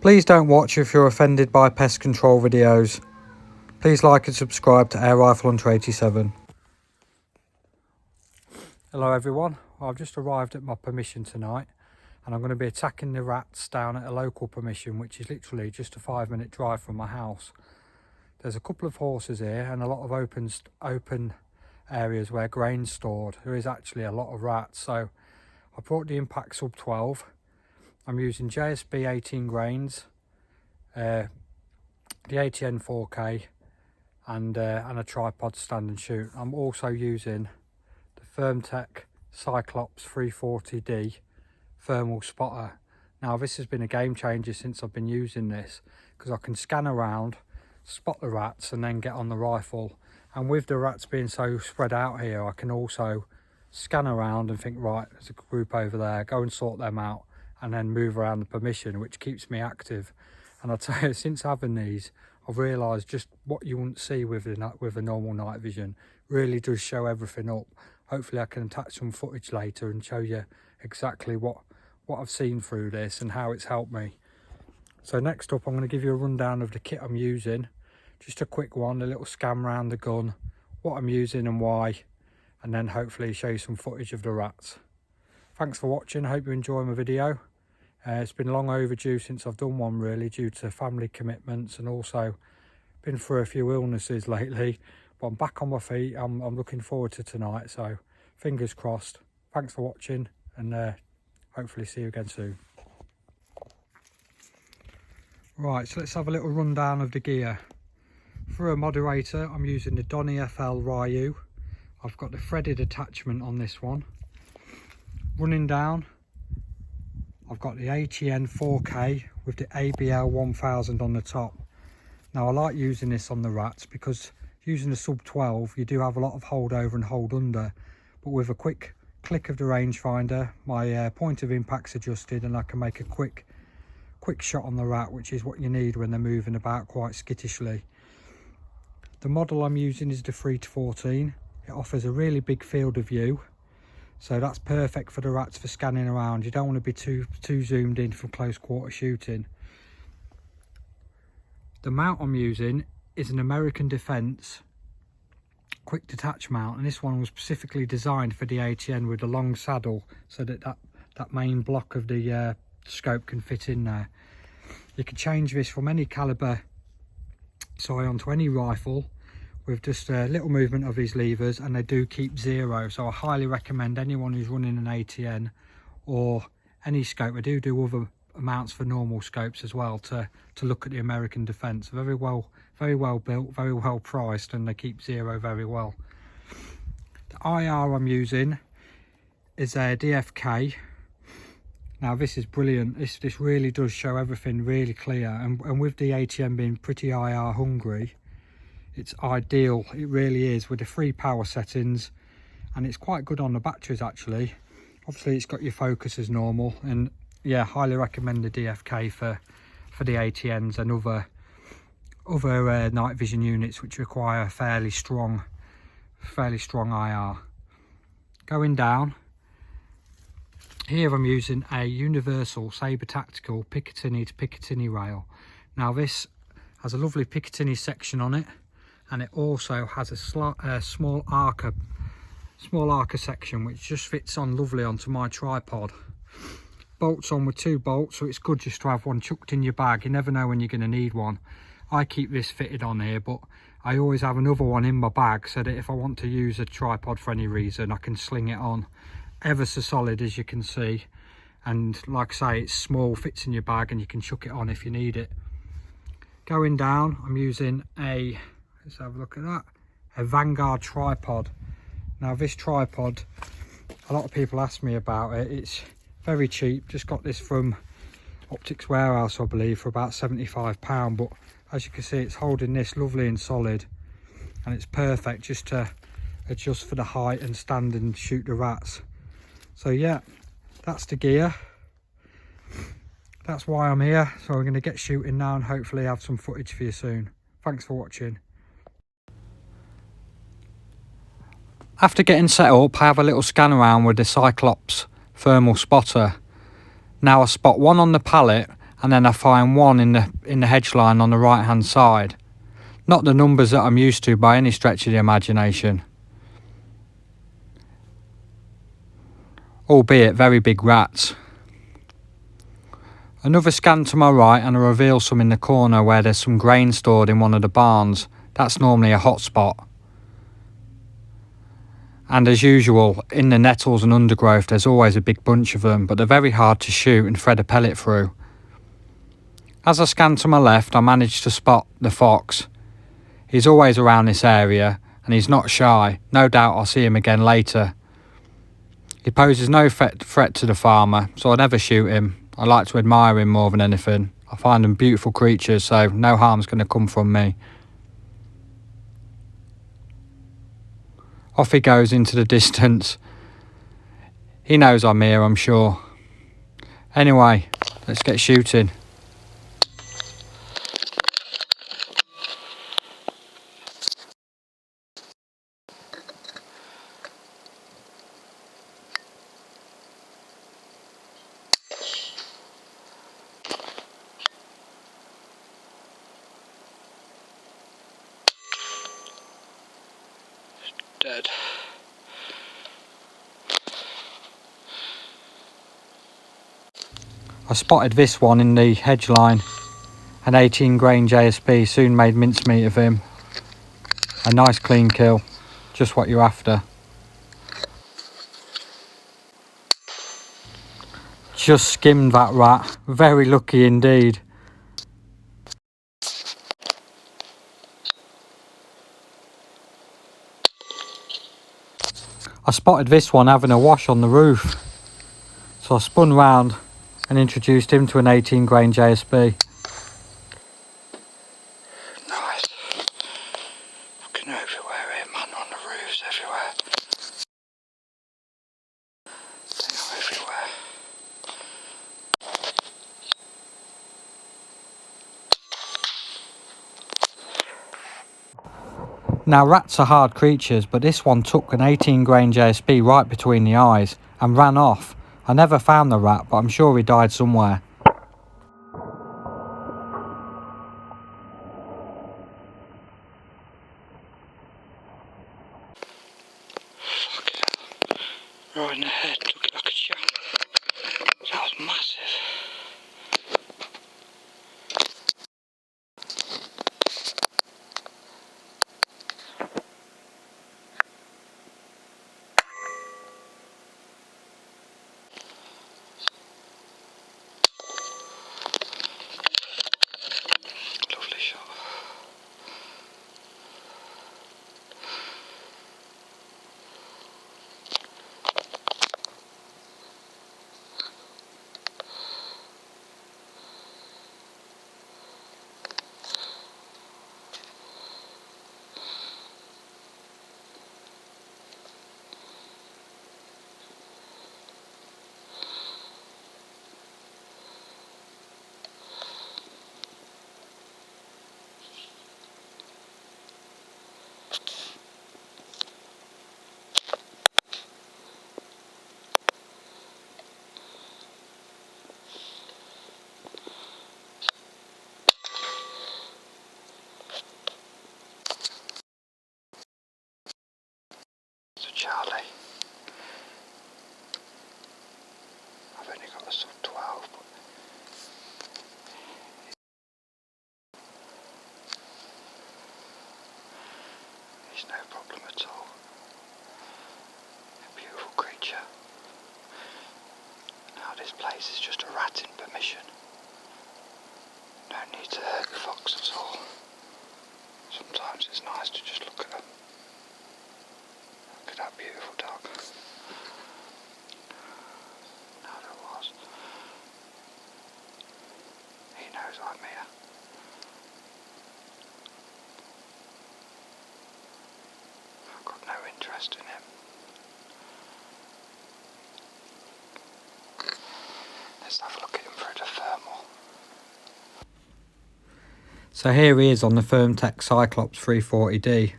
Please don't watch if you're offended by pest control videos. Please like and subscribe to Air Rifle Hunter 87. Hello everyone, I've just arrived at my permission tonight and I'm going to be attacking the rats down at a local permission, which is literally just a 5-minute drive from my house. There's a couple of horses here and a lot of open areas where grain's stored. There is actually a lot of rats, so I brought the Impact Sub 12. I'm using JSB 18 grains, the ATN 4K and a tripod stand and shoot. I'm also using the Thermtech Cyclops 340D thermal spotter. Now this has been a game changer since I've been using this, because I can scan around, spot the rats and then get on the rifle. And with the rats being so spread out here, I can also scan around and think, right, there's a group over there, go and sort them out and then move around the permission, which keeps me active. And I'll tell you, since having these, I've realised just what you wouldn't see with a normal night vision really does show everything up. Hopefully I can attach some footage later and show you exactly what I've seen through this and how it's helped me. So next up, I'm going to give you a rundown of the kit I'm using. Just a quick one, a little scan around the gun, what I'm using and why, and then hopefully show you some footage of the rats. Thanks for watching, I hope you enjoy my video. It's been long overdue since I've done one really, due to family commitments and also been through a few illnesses lately. But I'm back on my feet, I'm looking forward to tonight, so fingers crossed. Thanks for watching and hopefully see you again soon. Right, so let's have a little rundown of the gear. For a moderator, I'm using the Donny FL Ryu. I've got the threaded attachment on this one. Running down, I've got the ATN 4K with the ABL 1000 on the top. Now I like using this on the rats because using the Sub 12 you do have a lot of hold over and hold under, but with a quick click of the rangefinder my point of impact's adjusted and I can make a quick shot on the rat, which is what you need when they're moving about quite skittishly. The model I'm using is the 3-14. It offers a really big field of view, so that's perfect for the rats for scanning around. You don't want to be too zoomed in from close quarter shooting. The mount I'm using is an American Defense quick detach mount, and this one was specifically designed for the ATN with a long saddle so that main block of the scope can fit in there. You can change this from any caliber scion to any rifle with just a little movement of these levers, and they do keep zero, so I highly recommend anyone who's running an ATN or any scope. I do other mounts for normal scopes as well to look at the American Defense. Very well built, very well priced, and they keep zero very well. The IR I'm using is a DFK. Now this is brilliant. This really does show everything really clear, and with the ATN being pretty IR hungry, it's ideal. It really is, with the 3 power settings, and it's quite good on the batteries actually. Obviously it's got your focus as normal, and yeah, highly recommend the DFK for the ATNs and other night vision units which require fairly strong IR. Going down, here I'm using a universal Saber Tactical Picatinny to Picatinny Rail. Now this has a lovely Picatinny section on it, and it also has a small Arca section which just fits on lovely onto my tripod. Bolts on with 2 bolts, so it's good just to have one chucked in your bag. You never know when you're going to need one. I keep this fitted on here, but I always have another one in my bag so that if I want to use a tripod for any reason I can sling it on. Ever so solid, as you can see, and like I say, it's small, fits in your bag, and you can chuck it on if you need it. Going down, I'm using a, let's have a look at that, a Vanguard Tripod. Now this tripod, a lot of people ask me about it. It's very cheap, just got this from Optics Warehouse I believe for about £75, but as you can see it's holding this lovely and solid, and it's perfect just to adjust for the height and stand and shoot the rats. So yeah, that's the gear, that's why I'm here. So we're going to get shooting now and hopefully have some footage for you soon. Thanks for watching. After getting set up, I have a little scan around with the Cyclops thermal spotter. Now I spot one on the pallet and then I find one in the hedge line on the right hand side. Not the numbers that I'm used to by any stretch of the imagination, albeit very big rats. Another scan to my right and I reveal some in the corner where there's some grain stored in one of the barns. That's normally a hot spot. And as usual, in the nettles and undergrowth there's always a big bunch of them, but they're very hard to shoot and thread a pellet through. As I scan to my left, I manage to spot the fox. He's always around this area and he's not shy. No doubt I'll see him again later. He poses no threat to the farmer, so I never shoot him. I like to admire him more than anything. I find them beautiful creatures, so no harm's going to come from me. Off he goes into the distance. He knows I'm here, I'm sure. Anyway, let's get shooting. Dead. I spotted this one in the hedge line. An 18 grain JSP, soon made mincemeat of him. A nice clean kill, just what you're after. Just skimmed that rat, very lucky indeed. I spotted this one having a wash on the roof, so I spun round and introduced him to an 18 grain JSB. Nice. Looking everywhere here, man, on the roofs, everywhere. They are everywhere. Now rats are hard creatures, but this one took an 18 grain JSB right between the eyes and ran off. I never found the rat, but I'm sure he died somewhere. Fucking hell. Right in the head, looking like a champ. That was massive. Lovely shot. Charlie. I've only got a sub 12, but he's no problem at all. A beautiful creature. Now this place is just a rat in permission. No need to hurt the fox at all. Sometimes it's nice to just look at them. Look at that beautiful dog. Now there was. He knows I'm here. I've got no interest in him. Let's have a look at him for a thermal. So here he is on the Firmtech Cyclops 340D.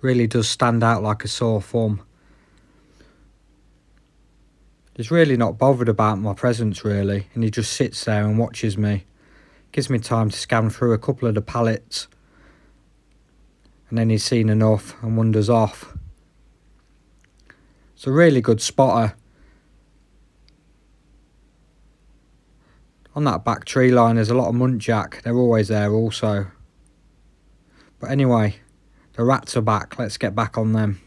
Really does stand out like a sore thumb. He's really not bothered about my presence really, and he just sits there and watches me. Gives me time to scan through a couple of the pallets, and then he's seen enough and wanders off. It's a really good spotter. On that back tree line there's a lot of muntjac, they're always there also. But anyway, the rats are back, let's get back on them.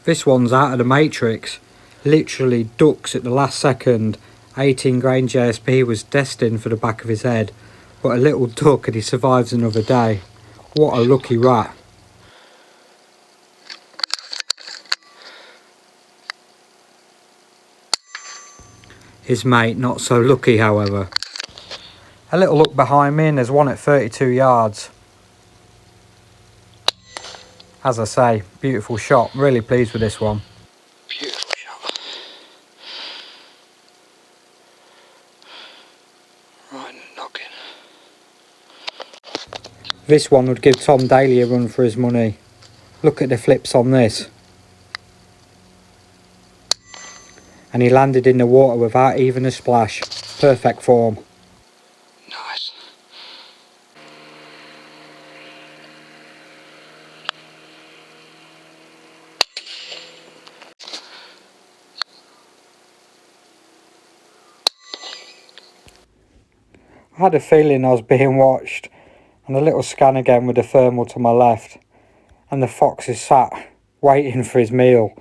This one's out of the matrix, literally ducks at the last second. 18 grain JSP was destined for the back of his head, but a little duck and he survives another day. What a lucky rat. His mate not so lucky however. A little look behind me and there's one at 32 yards. As I say, beautiful shot, really pleased with this one. Beautiful shot. Right in the noggin. This one would give Tom Daly a run for his money. Look at the flips on this. And he landed in the water without even a splash. Perfect form. Nice. I had a feeling I was being watched, and a little scan again with the thermal to my left, and the fox is sat waiting for his meal.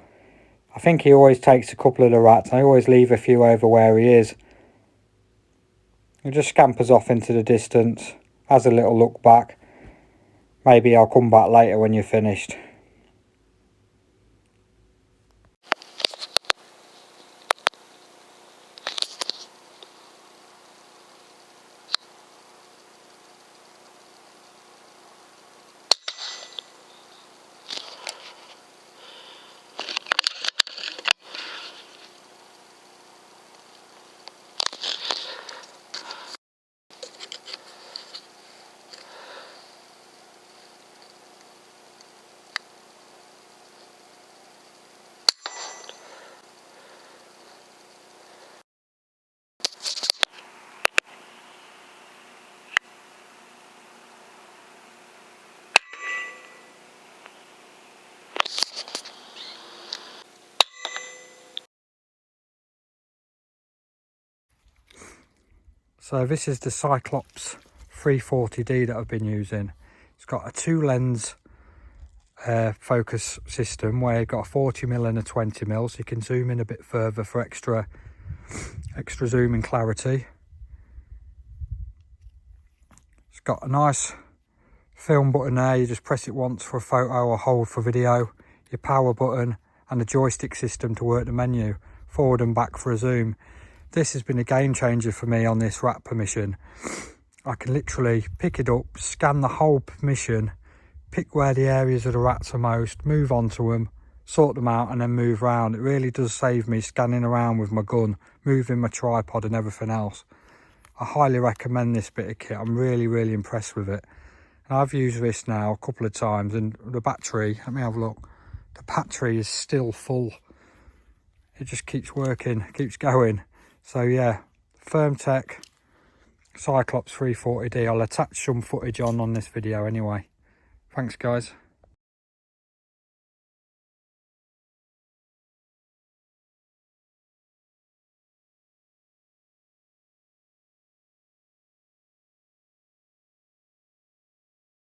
I think he always takes a couple of the rats. I always leave a few over where he is. He just scampers off into the distance, has a little look back. Maybe I'll come back later when you're finished. So this is the Cyclops 340D that I've been using. It's got a 2-lens focus system where you've got a 40mm and a 20mm, so you can zoom in a bit further for extra zoom and clarity. It's got a nice film button there, you just press it once for a photo or hold for video, your power button and the joystick system to work the menu, forward and back for a zoom. This has been a game changer for me on this rat permission. I can literally pick it up, scan the whole permission, pick where the areas of the rats are most, move on to them, sort them out and then move around. It really does save me scanning around with my gun, moving my tripod and everything else. I highly recommend this bit of kit. I'm really impressed with it. And I've used this now a couple of times and the battery, let me have a look. The battery is still full. It just keeps working, keeps going. So yeah, Firmtech Cyclops 340D. I'll attach some footage on this video anyway. Thanks guys.